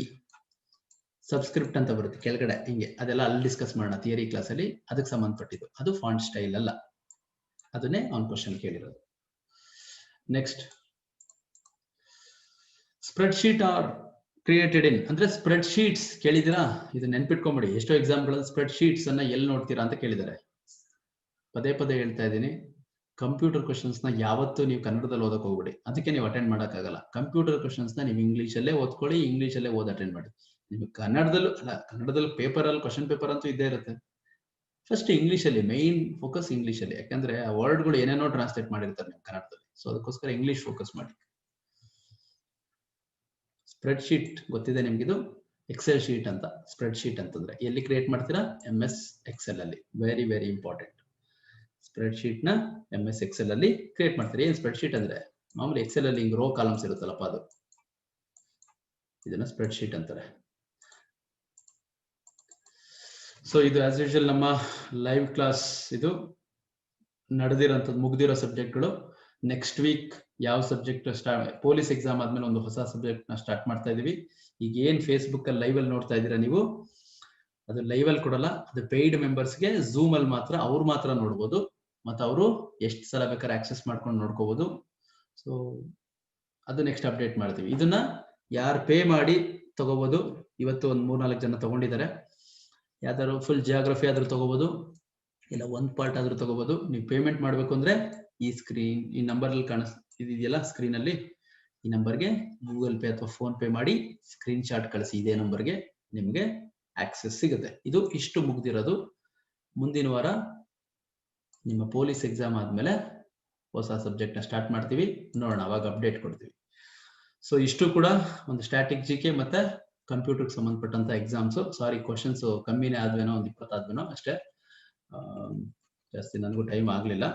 ಸಬ್ಸ್ಕ್ರಿಪ್ಟ್ ಅಂತ ಬರುತ್ತೆ ಕೆಳಗಡೆ ಹಿಂಗೆ, ಅದೆಲ್ಲ ಅಲ್ಲಿ ಡಿಸ್ಕಸ್ ಮಾಡೋಣ ಥಿಯರಿ ಕ್ಲಾಸ್ ಅಲ್ಲಿ, ಅದಕ್ಕೆ ಸಂಬಂಧಪಟ್ಟಿದ್ದು. ಅದು ಫಾಂಟ್ ಸ್ಟೈಲ್ ಅಲ್ಲ, ಅದನ್ನೇ ಅವ್ನು ಕ್ವಶನ್ ಕೇಳಿರೋದು. Next, spreadsheet are created in, ಅಂದ್ರೆ ಸ್ಪ್ರೆಡ್ ಶೀಟ್ಸ್ ಕೇಳಿದಿರಾ? ಇದು ನೆನ್ಪಿಟ್ಕೊಂಬಿಡಿ. ಎಷ್ಟೋ ಎಕ್ಸಾಮ್ಗಳಲ್ಲಿ ಸ್ಪ್ರೆಡ್ ಶೀಟ್ಸ್ ಅನ್ನ ಎಲ್ಲಿ ನೋಡ್ತೀರಾ ಅಂತ ಕೇಳಿದ್ದಾರೆ. ಪದೇ ಪದೇ ಹೇಳ್ತಾ ಇದ್ದೀನಿ, ಕಂಪ್ಯೂಟರ್ ಕ್ವಶನ್ಸ್ ನ ಯಾವತ್ತೂ ನೀವು ಕನ್ನಡದಲ್ಲಿ ಓದಕ್ ಹೋಗ್ಬಿಡಿ, ಅದಕ್ಕೆ ನೀವು ಅಟೆಂಡ್ ಮಾಡಕ್ಕಾಗಲ್ಲ. ಕಂಪ್ಯೂಟರ್ ಕ್ವಶನ್ಸ್ ನ ನೀವು ಇಂಗ್ಲೀಷಲ್ಲೇ ಓದ್ಕೊಳ್ಳಿ, ಇಂಗ್ಲೀಷಲ್ಲೇ ಅಟೆಂಡ್ ಮಾಡಿ. ನಿಮ್ಗೆ ಕನ್ನಡದಲ್ಲೂ ಅಲ್ಲ, ಕನ್ನಡದಲ್ಲಿ ಪೇಪರ್ ಅಲ್ಲಿ ಕ್ವಶನ್ ಪೇಪರ್ ಅಂತೂ ಇದ್ದೇ ಇರುತ್ತೆ. ಫಸ್ಟ್ ಇಂಗ್ಲಿಷ್ ಅಲ್ಲಿ ಮೈನ್ ಫೋಕಸ್, ಇಂಗ್ಲಿಷ್ ಅಲ್ಲಿ, ಯಾಕಂದ್ರೆ ಆ ವರ್ಡ್ಗಳು ಏನೇನೋ ಟ್ರಾನ್ಸ್ಲೇಟ್ ಮಾಡಿರ್ತಾರೆ ನೀವು ಕನ್ನಡದಲ್ಲಿ, ಸೊ ಅದಕ್ಕೋಸ್ಕರ ಇಂಗ್ಲಿಷ್ ಫೋಕಸ್ ಮಾಡಿ. ಸ್ಪ್ರೆಡ್ ಶೀಟ್ ಗೊತ್ತಿದೆ ನಿಮ್ಗಿದು, ಎಕ್ಸೆಲ್ ಶೀಟ್ ಅಂತ. ಸ್ಪ್ರೆಡ್ ಶೀಟ್ ಅಂತಂದ್ರೆ ಎಲ್ಲಿ ಕ್ರಿಯೇಟ್ ಮಾಡ್ತೀರಾ? MS Excel ಅಲ್ಲಿ. Very very important. Spread sheet ನ MS Excel ಅಲ್ಲಿ ಕ್ರಿಯೇಟ್ ಮಾಡ್ತೀರಿ. ಏನ್ ಸ್ಪ್ರೆಡ್ ಶೀಟ್ ಅಂದ್ರೆ ಮಾಮೂಲಿ ಎಕ್ಸೆಲ್ ಅಲ್ಲಿ ರೋ ಕಾಲಮ್ಸ್ ಇರುತ್ತಲ್ಲಪ್ಪ, ಅದು, ಇದನ್ನ ಸ್ಪ್ರೆಡ್ ಶೀಟ್ ಅಂತಾರೆ. ಸೊ ಇದು ಆಸ್ ಯೂಶುವಲ್ ನಮ್ಮ ಲೈವ್ ಕ್ಲಾಸ್, ಇದು ನಡೆದಿರೋಂಥದ್ದು, ಮುಗ್ದಿರೋ ಸಬ್ಜೆಕ್ಟ್ಗಳು. ನೆಕ್ಸ್ಟ್ ವೀಕ್ ಯಾವ ಸಬ್ಜೆಕ್ಟ್ ಪೊಲೀಸ್ ಎಕ್ಸಾಮ್ ಆದ್ಮೇಲೆ ಒಂದು ಹೊಸ ಸಬ್ಜೆಕ್ಟ್ ನ ಸ್ಟಾರ್ಟ್ ಮಾಡ್ತಾ ಇದೀವಿ. ಈಗ ಏನ್ ಫೇಸ್ಬುಕ್ ಅಲ್ಲಿ ಲೈವ್ ಅಲ್ಲಿ ನೋಡ್ತಾ ಇದೀರಾ ನೀವು, ಅದು ಲೈವ್ ಅಲ್ಲಿ ಕೊಡಲ್ಲ, ಅದು ಪೇಯ್ಡ್ ಮೆಂಬರ್ಸ್ಗೆ ಝೂಮ್ ಅಲ್ಲಿ ಮಾತ್ರ, ಅವ್ರು ಮಾತ್ರ ನೋಡ್ಬೋದು. ಮತ್ತೆ ಅವರು ಎಷ್ಟು ಸಲ ಬೇಕಾದ್ರೆ ಆಕ್ಸೆಸ್ ಮಾಡ್ಕೊಂಡು ನೋಡ್ಕೋಬಹುದು. ಸೊ ಅದು ನೆಕ್ಸ್ಟ್ ಅಪ್ಡೇಟ್ ಮಾಡ್ತೀವಿ. ಇದನ್ನ ಯಾರು ಪೇ ಮಾಡಿ ತಗೋಬಹುದು, ಇವತ್ತು ಒಂದು 3-4 ಜನ ತಗೊಂಡಿದ್ದಾರೆ. ಯಾವ್ದಾದ್ರು ಫುಲ್ ಜಿಯೋಗ್ರಫಿ ಆದ್ರೂ ತಗೋಬಹುದು, ಇಲ್ಲ ಒಂದ್ ಪಾರ್ಟ್ ಆದ್ರೂ ತಗೋಬಹುದು. ನೀವು ಪೇಮೆಂಟ್ ಮಾಡ್ಬೇಕು ಅಂದ್ರೆ ಈ ಸ್ಕ್ರೀನ್, ಈ ನಂಬರ್ ಅಲ್ಲಿ ಇದೆಯಲ್ಲ ಸ್ಕ್ರೀನ್ ಅಲ್ಲಿ, ಈ ನಂಬರ್ಗೆ ಗೂಗಲ್ ಪೇ ಅಥವಾ ಫೋನ್ ಪೇ ಮಾಡಿ ಸ್ಕ್ರೀನ್ ಶಾಟ್ ಕಳಿಸಿ. ಇದೇ ನಂಬರ್ಗೆ ನಿಮ್ಗೆ ಆಕ್ಸೆಸ್ ಸಿಗುತ್ತೆ. ಇದು ಇಷ್ಟು ಮುಗ್ದಿರೋದು. ಮುಂದಿನ ವಾರ ನಿಮ್ಮ ಪೊಲೀಸ್ ಎಕ್ಸಾಮ್ ಆದ್ಮೇಲೆ ಹೊಸ ಸಬ್ಜೆಕ್ಟ್ ನ ಸ್ಟಾರ್ಟ್ ಮಾಡ್ತೀವಿ, ನೋಡೋಣ, ಅವಾಗ ಅಪ್ಡೇಟ್ ಕೊಡ್ತೀವಿ. ಸೊ ಇಷ್ಟು ಕೂಡ ಒಂದು ಸ್ಟ್ಯಾಟಿಕ್ ಜಿಕೆ ಮತ್ತೆ ಕಂಪ್ಯೂಟರ್ಗೆ ಸಂಬಂಧಪಟ್ಟಂತ ಎಕ್ಸಾಮ್ಸ್. ಸಾರಿ, ಕ್ವಶನ್ಸ್ ಕಮ್ಮಿನೇ ಆದ್ವೇನೋ, ಒಂದು 20 ಆದ್ವೇನೋ ಅಷ್ಟೇ, ಜಾಸ್ತಿ ನನಗೂ ಟೈಮ್ ಆಗ್ಲಿಲ್ಲ.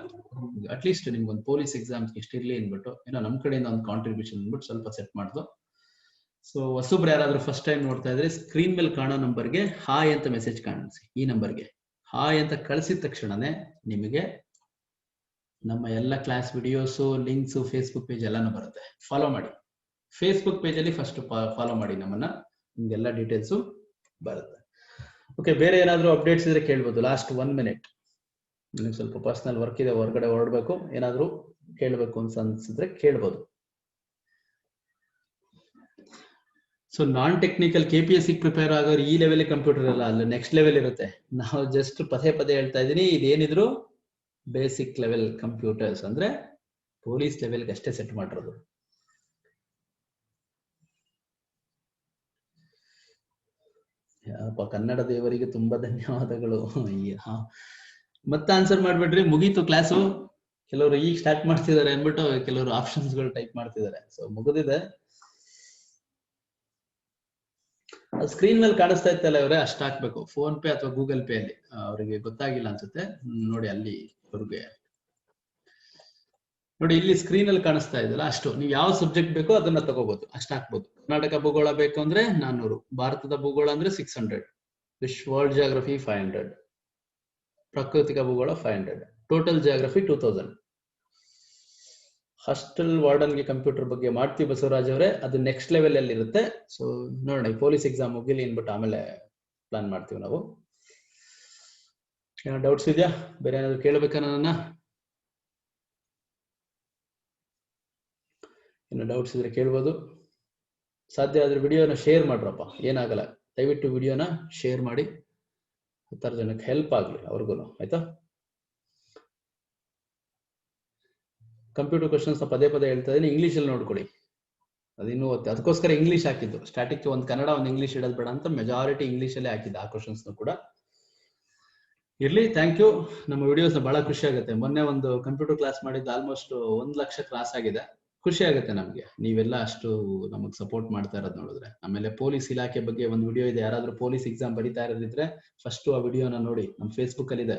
ಅಟ್ಲೀಸ್ಟ್ ನಿಮ್ಗೊಂದು ಪೊಲೀಸ್ ಎಕ್ಸಾಮ್ಸ್ ಇಷ್ಟಿರ್ಲಿ ಅಂದ್ಬಿಟ್ಟು, ಏನೋ ನಮ್ ಕಡೆಯಿಂದ ಒಂದು ಕಾಂಟ್ರಿಬ್ಯೂಷನ್ ಅಂದ್ಬಿಟ್ಟು ಸ್ವಲ್ಪ ಸೆಟ್ ಮಾಡ್ದು. ಸೊ ಹೊಸಬ್ರು ಯಾರಾದ್ರೂ ಫಸ್ಟ್ ಟೈಮ್ ನೋಡ್ತಾ ಇದ್ರೆ, ಸ್ಕ್ರೀನ್ ಮೇಲೆ ಕಾಣೋ ನಂಬರ್ಗೆ ಹಾಯ್ ಅಂತ ಮೆಸೇಜ್ ಕಾಣಿಸಿ. ಈ ನಂಬರ್ಗೆ ಹಾಯ್ ಅಂತ ಕಳಿಸಿದ ತಕ್ಷಣನೇ ನಿಮಗೆ ನಮ್ಮ ಎಲ್ಲ class videos, links, Facebook page ಎಲ್ಲಾನು ಬರುತ್ತೆ. ಫಾಲೋ ಮಾಡಿ. ಫೇಸ್ಬುಕ್ ಪೇಜ್ ಅಲ್ಲಿ ಫಸ್ಟ್ ಫಾಲೋ ಮಾಡಿ ನಮ್ಮನ್ನ, ನಿಮ್ಗೆಲ್ಲ ಡೀಟೇಲ್ಸ್ ಬರುತ್ತೆ. ಓಕೆ, ಬೇರೆ ಏನಾದ್ರು ಅಪ್ಡೇಟ್ಸ್ ಇದ್ರೆ ಕೇಳ್ಬೋದು. ಲಾಸ್ಟ್ 1 ಮಿನಿಟ್, ನಿಮ್ಗೆ ಸ್ವಲ್ಪ ಪರ್ಸನಲ್ ವರ್ಕ್ ಇದೆ, ಹೊರಗಡೆ ಹೊರಡ್ಬೇಕು, ಏನಾದ್ರು ಕೇಳಬೇಕು ಅಂತ ಅನ್ಸಿದ್ರೆ ಕೇಳ್ಬೋದು. So non technical KPSC prepare ಆಗೋರು ಈ ಲೆವೆಲ್ ಕಂಪ್ಯೂಟರ್ ಅಲ್ಲ, ಅಲ್ಲಿ ನೆಕ್ಸ್ಟ್ ಲೆವೆಲ್ ಇರುತ್ತೆ. ನಾವು ಜಸ್ಟ್ ಪದೇ ಪದೇ ಹೇಳ್ತಾ ಇದೀನಿ, ಇದೇನಿದ್ರು ಬೇಸಿಕ್ ಲೆವೆಲ್ ಕಂಪ್ಯೂಟರ್ಸ್, ಅಂದ್ರೆ ಪೊಲೀಸ್ ಲೆವೆಲ್ಗೆ ಅಷ್ಟೇ ಸೆಟ್ ಮಾಡಿರೋದು. ಕನ್ನಡ ದೇವರಿಗೆ ತುಂಬಾ ಧನ್ಯವಾದಗಳು. ಮತ್ತೆ ಆನ್ಸರ್ ಮಾಡ್ಬಿಡ್ರಿ, ಮುಗೀತು ಕ್ಲಾಸು. ಕೆಲವರು ಈಗ ಸ್ಟಾರ್ಟ್ ಮಾಡ್ತಿದ್ದಾರೆ ಅಂದ್ಬಿಟ್ಟು ಕೆಲವರು ಆಪ್ಷನ್ಸ್ ಗಳು ಟೈಪ್ ಮಾಡ್ತಿದ್ದಾರೆ. ಸೊ ಮುಗಿದಿದೆ. ಸ್ಕ್ರೀನ್ ಮೇಲೆ ಕಾಣಿಸ್ತಾ ಇತ್ತಲ್ಲ ಇವರೇ, ಅಷ್ಟ ಹಾಕ್ಬೇಕು. ಫೋನ್ ಪೇ ಅಥವಾ ಗೂಗಲ್ ಪೇ ಅಲ್ಲಿ, ಅವರಿಗೆ ಗೊತ್ತಾಗಿಲ್ಲ ಅನ್ಸುತ್ತೆ ನೋಡಿ, ಅಲ್ಲಿ ಅವ್ರಿಗೆ ನೋಡಿ, ಇಲ್ಲಿ ಸ್ಕ್ರೀನ್ ಅಲ್ಲಿ ಕಾಣಿಸ್ತಾ ಇದೆಯಲ್ಲ, ಅಷ್ಟು. ನೀವು ಯಾವ ಸಬ್ಜೆಕ್ಟ್ ಬೇಕೋ ಅದನ್ನ ತಗೋಬಹುದು, ಅಷ್ಟ ಹಾಕ್ಬೋದು. ಕರ್ನಾಟಕ ಭೂಗೋಳ ಬೇಕು ಅಂದ್ರೆ 400, ಭಾರತದ ಭೂಗೋಳ ಅಂದ್ರೆ 600, ವರ್ಲ್ಡ್ ಜಿಯೋಗ್ರಫಿ 500, ಪ್ರಾಕೃತಿಕ ಭೂಗೋಳ 500, ಟೋಟಲ್ ಜಿಯೋಗ್ರಫಿ 2000. ಹಾಸ್ಟೆಲ್ ವಾರ್ಡನ್ಗೆ ಕಂಪ್ಯೂಟರ್ ಬಗ್ಗೆ ಮಾಡ್ತೀವಿ ಬಸವರಾಜ್ ಅವರೇ, ಅದು ನೆಕ್ಸ್ಟ್ ಲೆವೆಲ್ ಅಲ್ಲಿ ಇರುತ್ತೆ. ಸೊ ನೋಡೋಣ, ಈ ಪೊಲೀಸ್ ಎಕ್ಸಾಮ್ ಮುಗಿಲಿ ಅನ್ಬಿಟ್ಟು ಆಮೇಲೆ ಪ್ಲಾನ್ ಮಾಡ್ತೀವಿ ನಾವು. ಏನೋ ಡೌಟ್ಸ್ ಇದೆಯಾ? ಬೇರೆ ಏನಾದ್ರು ಕೇಳಬೇಕಾ ನನ್ನ? ಏನೋ ಡೌಟ್ಸ್ ಇದ್ರೆ ಕೇಳ್ಬೋದು. ಸಾಧ್ಯ ಆದ್ರೆ ವಿಡಿಯೋನ ಶೇರ್ ಮಾಡ್ರಪ್ಪ, ಏನಾಗಲ್ಲ. ದಯವಿಟ್ಟು ವಿಡಿಯೋನ ಶೇರ್ ಮಾಡಿ, 10 ಜನಕ್ಕೆ ಹೆಲ್ಪ್ ಆಗ್ಲಿ ಅವ್ರಿಗೂ, ಆಯ್ತಾ? ಕಂಪ್ಯೂಟರ್ ಕ್ವಶನ್ಸ್ ಪದೇ ಪದೇ ಹೇಳ್ತಾ ಇದೀನಿ, ಇಂಗ್ಲಿಷ್ ಅಲ್ಲಿ ನೋಡ್ಕೊಳ್ಳಿ. ಅದಿನ್ನೂ ಅದಕ್ಕೋಸ್ಕರ ಇಂಗ್ಲಿಷ್ ಹಾಕಿದ್ದು. ಸ್ಟಾಟಿಕ್ ಒಂದು ಕನ್ನಡ ಒಂದು ಇಂಗ್ಲಿಷ್ ಇಡೋದು ಬೇಡ ಅಂತ ಮೆಜಾರಿಟಿ ಇಂಗ್ಲಿಷ್ ಅಲ್ಲೇ ಹಾಕಿದ್ದು ಆ ಕ್ವಶನ್ಸ್ ಕೂಡ. ಇರ್ಲಿ, ಥ್ಯಾಂಕ್ ಯು. ನಮ್ಮ ವಿಡಿಯೋಸ್ ಬಹಳ ಖುಷಿ ಆಗುತ್ತೆ. ಮೊನ್ನೆ ಒಂದು ಕಂಪ್ಯೂಟರ್ ಕ್ಲಾಸ್ ಮಾಡಿದ್ದು ಆಲ್ಮೋಸ್ಟ್ 1 ಲಕ್ಷ ಕ್ಲಾಸ್ ಆಗಿದೆ. ಖುಷಿ ಆಗುತ್ತೆ ನಮ್ಗೆ, ನೀವೆಲ್ಲ ಅಷ್ಟು ನಮಗ್ ಸಪೋರ್ಟ್ ಮಾಡ್ತಾ ಇರೋದು ನೋಡಿದ್ರೆ. ಆಮೇಲೆ ಪೊಲೀಸ್ ಇಲಾಖೆ ಬಗ್ಗೆ ಒಂದು ವಿಡಿಯೋ ಇದೆ, ಯಾರಾದ್ರೂ ಪೊಲೀಸ್ ಎಕ್ಸಾಮ್ ಬರೀತಾ ಇರೋದಿದ್ರೆ ಫಸ್ಟ್ ಆ ವಿಡಿಯೋನ ನೋಡಿ, ನಮ್ಮ ಫೇಸ್ಬುಕ್ ಅಲ್ಲಿ ಇದೆ.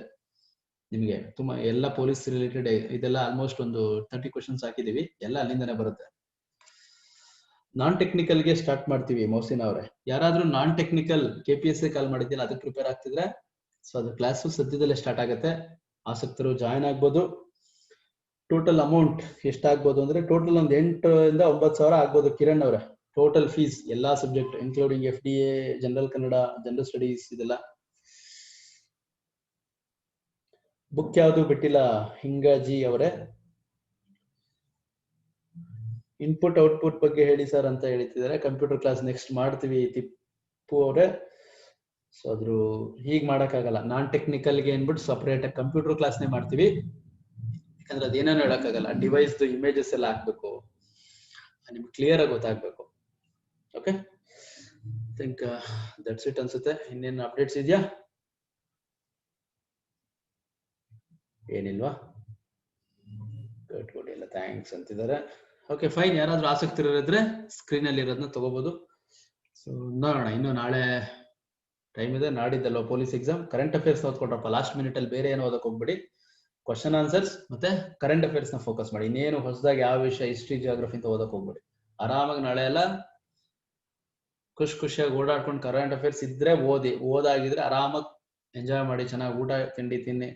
ನಿಮಗೆ ತುಂಬಾ ಎಲ್ಲ ಪೊಲೀಸ್ ರಿಲೇಟೆಡ್ ಇದೆಲ್ಲ ಆಲ್ಮೋಸ್ಟ್ ಒಂದು 30 ಕ್ವಶನ್ಸ್ ಹಾಕಿದೀವಿ, ಎಲ್ಲ ಅಲ್ಲಿಂದನೇ ಬರುತ್ತೆ. ನಾನ್ ಟೆಕ್ನಿಕಲ್ಗೆ ಸ್ಟಾರ್ಟ್ ಮಾಡ್ತೀವಿ ಮೌಸಿನ್ ಅವರೇ. ಯಾರಾದ್ರೂ ನಾನ್ ಟೆಕ್ನಿಕಲ್ KPSC ಕಾಲ್ ಮಾಡಿದ್ದಿಲ್ಲ, ಅದಕ್ಕೆ ಪ್ರಿಪೇರ್ ಆಗ್ತಿದ್ರೆ, ಸೊ ಅದು ಕ್ಲಾಸು ಸದ್ಯದಲ್ಲೇ ಸ್ಟಾರ್ಟ್ ಆಗುತ್ತೆ. ಆಸಕ್ತರು ಜಾಯ್ನ್ ಆಗ್ಬೋದು. ಟೋಟಲ್ ಅಮೌಂಟ್ ಎಷ್ಟಾಗ್ಬೋದು ಅಂದ್ರೆ, ಟೋಟಲ್ ಒಂದು 8 ಇಂದ 9 ಸಾವಿರ ಆಗ್ಬೋದು ಕಿರಣ್ ಅವರೇ. ಟೋಟಲ್ ಫೀಸ್ ಎಲ್ಲಾ subject including FDA, general Kannada, general studies ಇದೆಲ್ಲ. ಬುಕ್ ಯಾವುದು ಬಿಟ್ಟಿಲ್ಲ ಹಿಂಗಾಜಿ ಅವರೇ. ಇನ್ಪುಟ್ ಔಟ್ಪುಟ್ ಬಗ್ಗೆ ಹೇಳಿ ಸರ್ ಅಂತ ಹೇಳ್ತಿದ್ದಾರೆ. ಕಂಪ್ಯೂಟರ್ ಕ್ಲಾಸ್ ನೆಕ್ಸ್ಟ್ ಮಾಡ್ತೀವಿ ತಿಪ್ಪು ಅವರೇ. ಸೊ ಅದ್ರ ಹೀಗೆ ಮಾಡೋಕ್ಕಾಗಲ್ಲ. ನಾನ್ ಟೆಕ್ನಿಕಲ್ಗೆ ಏನ್ಬಿಟ್ಟು ಸಪ್ರೇಟ್ ಆಗಿ ಕಂಪ್ಯೂಟರ್ ಕ್ಲಾಸ್ನೇ ಮಾಡ್ತೀವಿ. ಯಾಕಂದ್ರೆ ಅದೇನೇನು ಹೇಳಕ್ಕಾಗಲ್ಲ. ಡಿವೈಸ್ ಇಮೇಜಸ್ ಎಲ್ಲ ಹಾಕ್ಬೇಕು, ನಿಮ್ಗೆ ಕ್ಲಿಯರ್ ಆಗಿ ಗೊತ್ತಾಗ್ಬೇಕು. ಓಕೆ, ಥಿಂಕ್ ದಟ್ಸ್ ಇಟ್ ಅನ್ಸುತ್ತೆ. ಇನ್ನೇನು ಅಪ್ಡೇಟ್ಸ್ ಇದೆಯಾ? ಏನಿಲ್ವಾ? ಗುಡ್ ಎಲ್ಲ ಥ್ಯಾಂಕ್ಸ್ ಅಂತಿದ್ದಾರೆ. Okay fine. ಯಾರಾದ್ರೂ ಆಸಕ್ತಿ ಇರೋದ್ರೆ ಸ್ಕ್ರೀನ್ ಅಲ್ಲಿ ಇರೋದನ್ನ ತಗೋಬಹುದು. ಸೊ ನೋಡೋಣ, ಇನ್ನು ನಾಳೆ ಟೈಮ್ ಇದೆ. ನಾಡಿದ್ದಲ್ವ ಪೊಲೀಸ್ ಎಕ್ಸಾಮ್. ಕರೆಂಟ್ ಅಫೇರ್ಸ್ ಓದ್ಕೊಂಡ್ರಪ್ಪ ಲಾಸ್ಟ್ ಮಿನಿಟ್ ಅಲ್ಲಿ. ಬೇರೆ ಏನು ಓದಕ್ ಹೋಗ್ಬಿಡಿ. ಕ್ವಶನ್ ಆನ್ಸರ್ಸ್ ಮತ್ತೆ ಕರೆಂಟ್ ಅಫೇರ್ಸ್ ನ ಫೋಕಸ್ ಮಾಡಿ. ಇನ್ನೇನು ಹೊಸದಾಗಿ ಯಾವ ವಿಷಯ ಹಿಸ್ಟ್ರಿ ಜಿಯೋಗ್ರಫಿ ಅಂತ ಓದಕ್ ಹೋಗ್ಬಿಡಿ. ಆರಾಮಾಗಿ ನಾಳೆ ಎಲ್ಲ ಖುಷಿಯಾಗಿ ಓಡಾಡ್ಕೊಂಡು ಕರೆಂಟ್ ಅಫೇರ್ಸ್ ಇದ್ರೆ ಓದಾಗಿದ್ರೆ ಆರಾಮಾಗಿ ಎಂಜಾಯ್ ಮಾಡಿ, ಚೆನ್ನಾಗಿ ಊಟ ತಿಂಡಿ ತಿನ್ನಿ,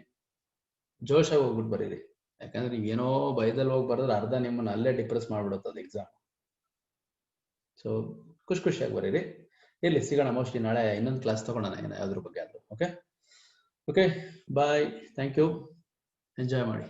ಜೋಶಾಗಿ ಹೋಗ್ಬಿಟ್ಟು ಬರೀರಿ. ಯಾಕಂದ್ರೆ ನೀವೇನೋ ಭಯದಲ್ಲಿ ಹೋಗಿ ಬರೆದ್ರೆ ಅರ್ಧ ನಿಮ್ಮನ್ನ ಅಲ್ಲೇ ಡಿಪ್ರೆಸ್ ಮಾಡ್ಬಿಡುತ್ತದೆ ಎಕ್ಸಾಮ್. ಸೊ ಖುಷಿಯಾಗಿ ಬರೀರಿ. ಇಲ್ಲಿ ಸಿಗೋಣ ಮೋಸ್ಟ್ಲಿ ನಾಳೆ ಇನ್ನೊಂದು ಕ್ಲಾಸ್ ತಗೊಳ್ಳೋಣ ಯಾವ್ದ್ರ ಬಗ್ಗೆ ಆದ್ರೂ. Okay bye, thank you, enjoy ಮಾಡಿ.